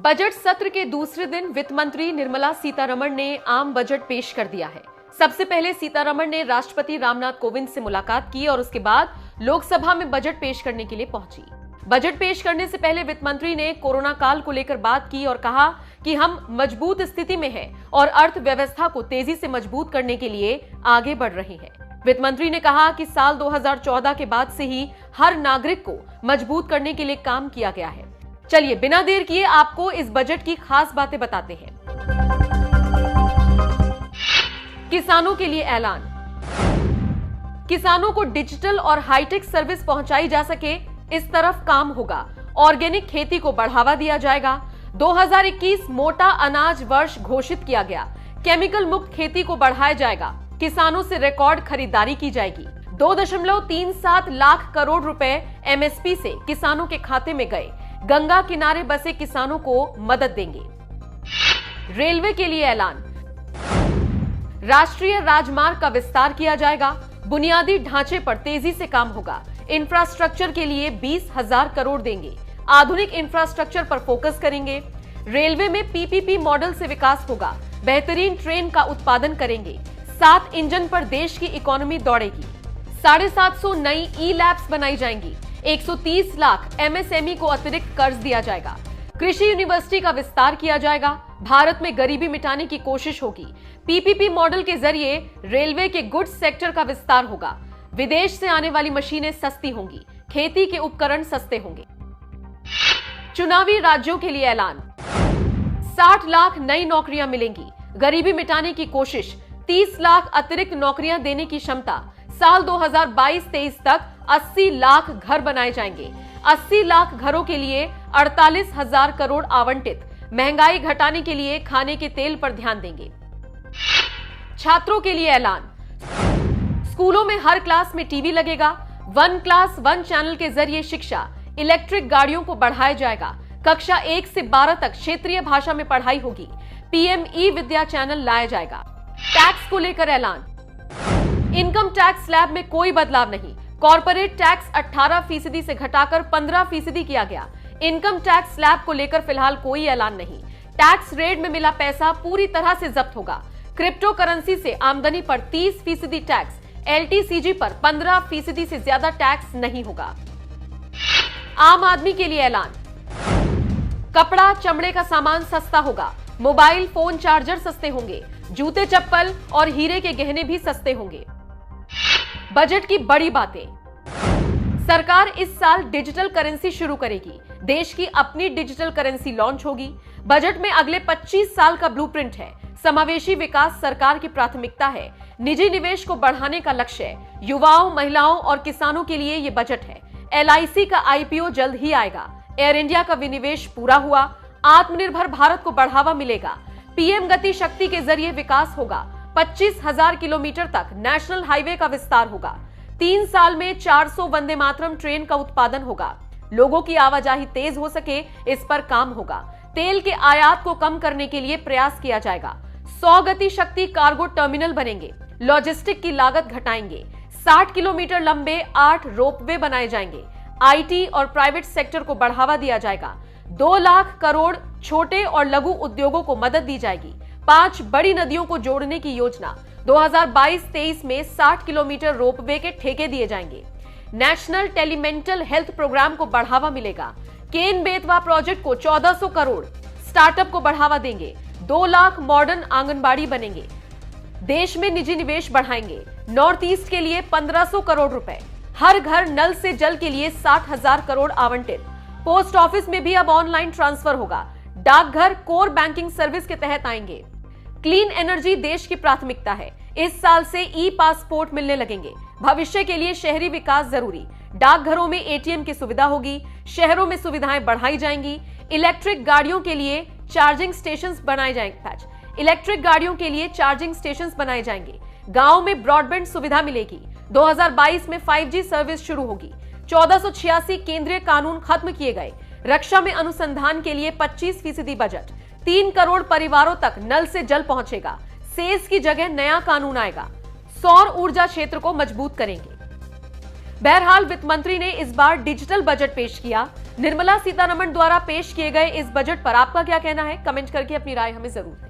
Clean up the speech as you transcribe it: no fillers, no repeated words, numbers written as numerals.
Budget सत्र के दूसरे दिन वित्त मंत्री निर्मला सीतारमण ने आम बजट पेश कर दिया है। सबसे पहले सीतारमण ने राष्ट्रपति रामनाथ कोविंद से मुलाकात की और उसके बाद लोकसभा में बजट पेश करने के लिए पहुंची। बजट पेश करने से पहले वित्त मंत्री ने कोरोना काल को लेकर बात की और कहा कि हम मजबूत स्थिति में हैं और अर्थव्यवस्था को तेजी से मजबूत करने के लिए आगे बढ़ रहे हैं। वित्त मंत्री ने कहा कि साल 2014 के बाद से ही हर नागरिक को मजबूत करने के लिए काम किया गया है। चलिए बिना देर किए आपको इस बजट की खास बातें बताते हैं। किसानों के लिए ऐलान। किसानों को डिजिटल और हाईटेक सर्विस पहुंचाई जा सके, इस तरफ काम होगा। ऑर्गेनिक खेती को बढ़ावा दिया जाएगा। 2021 मोटा अनाज वर्ष घोषित किया गया। केमिकल मुक्त खेती को बढ़ाया जाएगा। किसानों से रिकॉर्ड खरीदारी की जाएगी। 2.37 लाख करोड़ रुपए एमएसपी से किसानों के खाते में गए। गंगा किनारे बसे किसानों को मदद देंगे। रेलवे के लिए ऐलान। राष्ट्रीय राजमार्ग का विस्तार किया जाएगा। बुनियादी ढांचे पर तेजी से काम होगा। इंफ्रास्ट्रक्चर के लिए 20,000 करोड़ देंगे। आधुनिक इंफ्रास्ट्रक्चर पर फोकस करेंगे। रेलवे में पीपीपी मॉडल से विकास होगा। बेहतरीन ट्रेन का उत्पादन करेंगे। 7 इंजन पर देश की इकोनॉमी दौड़ेगी। 750 नई ई लैब्स बनाई जाएंगी। 130 लाख एमएसएमई को अतिरिक्त कर्ज दिया जाएगा। कृषि यूनिवर्सिटी का विस्तार किया जाएगा। भारत में गरीबी मिटाने की कोशिश होगी। पीपीपी मॉडल के जरिए रेलवे के गुड्स सेक्टर का विस्तार होगा। विदेश से आने वाली मशीनें सस्ती होंगी। खेती के उपकरण सस्ते होंगे। चुनावी राज्यों के लिए ऐलान। 60 लाख नई नौकरियां मिलेंगी। गरीबी मिटाने की कोशिश। 30 लाख अतिरिक्त नौकरियां देने की क्षमता। साल 2022-23 तक 80 लाख घर बनाए जाएंगे। 80 लाख घरों के लिए 48,000 करोड़ आवंटित। महंगाई घटाने के लिए खाने के तेल पर ध्यान देंगे। छात्रों के लिए ऐलान। स्कूलों में हर क्लास में टीवी लगेगा। 1 क्लास 1 चैनल के जरिए शिक्षा। इलेक्ट्रिक गाड़ियों को बढ़ाया जाएगा। कक्षा 1 से 12 तक क्षेत्रीय भाषा में पढ़ाई होगी। पीएम ई विद्या चैनल लाया जाएगा। टैक्स को लेकर ऐलान। इनकम टैक्स स्लैब में कोई बदलाव नहीं। कॉर्पोरेट टैक्स 18% से घटाकर 15% किया गया। इनकम टैक्स स्लैब को लेकर फिलहाल कोई ऐलान नहीं। टैक्स रेड में मिला पैसा पूरी तरह से जब्त होगा। क्रिप्टो करेंसी से आमदनी पर 30% टैक्स। एलटीसीजी पर 15% से ज्यादा टैक्स नहीं होगा। आम आदमी के लिए ऐलान। कपड़ा चमड़े का सामान सस्ता होगा। मोबाइल फोन चार्जर सस्ते होंगे। जूते चप्पल और हीरे के गहने भी सस्ते होंगे। बजट की बड़ी बातें। सरकार इस साल डिजिटल करेंसी शुरू करेगी। देश की अपनी डिजिटल करेंसी लॉन्च होगी। बजट में अगले 25 साल का ब्लूप्रिंट है। समावेशी विकास सरकार की प्राथमिकता है। निजी निवेश को बढ़ाने का लक्ष्य है। युवाओं, महिलाओं और किसानों के लिए ये बजट है। एलआईसी का आईपीओ जल्द ही आएगा। एयर इंडिया का विनिवेश पूरा हुआ। आत्मनिर्भर भारत को बढ़ावा मिलेगा। पीएम गति शक्ति के जरिए विकास होगा। 25,000 किलोमीटर तक नेशनल हाईवे का विस्तार होगा। 3 साल में 400 वंदे मातरम ट्रेन का उत्पादन होगा। लोगों की आवाजाही तेज हो सके, इस पर काम होगा। तेल के आयात को कम करने के लिए प्रयास किया जाएगा। 100 गति शक्ति कार्गो टर्मिनल बनेंगे। लॉजिस्टिक की लागत घटाएंगे। 60 किलोमीटर लंबे 8 रोपवे बनाए जाएंगे। आईटी और प्राइवेट सेक्टर को बढ़ावा दिया जाएगा। 2 लाख करोड़ छोटे और लघु उद्योगों को मदद दी जाएगी। 5 बड़ी नदियों को जोड़ने की योजना। 2022-23 में 60 किलोमीटर रोपवे के ठेके दिए जाएंगे। नेशनल टेलीमेंटल हेल्थ प्रोग्राम को बढ़ावा मिलेगा। केन बेतवा प्रोजेक्ट को 1400 करोड़। स्टार्टअप को बढ़ावा देंगे। 2 लाख मॉडर्न आंगनबाड़ी बनेंगे। देश में निजी निवेश बढ़ाएंगे। नॉर्थ ईस्ट के लिए 1500 करोड़ रुपए। हर घर नल से जल के लिए 60,000 करोड़ आवंटित। पोस्ट ऑफिस में भी अब ऑनलाइन ट्रांसफर होगा। डाकघर कोर बैंकिंग सर्विस के तहत आएंगे। क्लीन एनर्जी देश की प्राथमिकता है। इस साल से ई पासपोर्ट मिलने लगेंगे। भविष्य के लिए शहरी विकास जरूरी। डाकघरों में एटीएम की सुविधा होगी। शहरों में सुविधाएं बढ़ाई जाएंगी। इलेक्ट्रिक गाड़ियों के लिए चार्जिंग स्टेशंस बनाए जाएंगे। इलेक्ट्रिक गाड़ियों के लिए चार्जिंग स्टेशंस बनाए जाएंगे। गांव में ब्रॉडबैंड सुविधा मिलेगी। 2022 में 5G सर्विस शुरू होगी। 1486 केंद्रीय कानून खत्म किए गए। रक्षा में अनुसंधान के लिए 25% बजट। 3 करोड़ परिवारों तक नल से जल पहुंचेगा। सेस की जगह नया कानून आएगा। सौर ऊर्जा क्षेत्र को मजबूत करेंगे। बहरहाल वित्त मंत्री ने इस बार डिजिटल बजट पेश किया। निर्मला सीतारमण द्वारा पेश किए गए इस बजट पर आपका क्या कहना है? कमेंट करके अपनी राय हमें जरूर दें।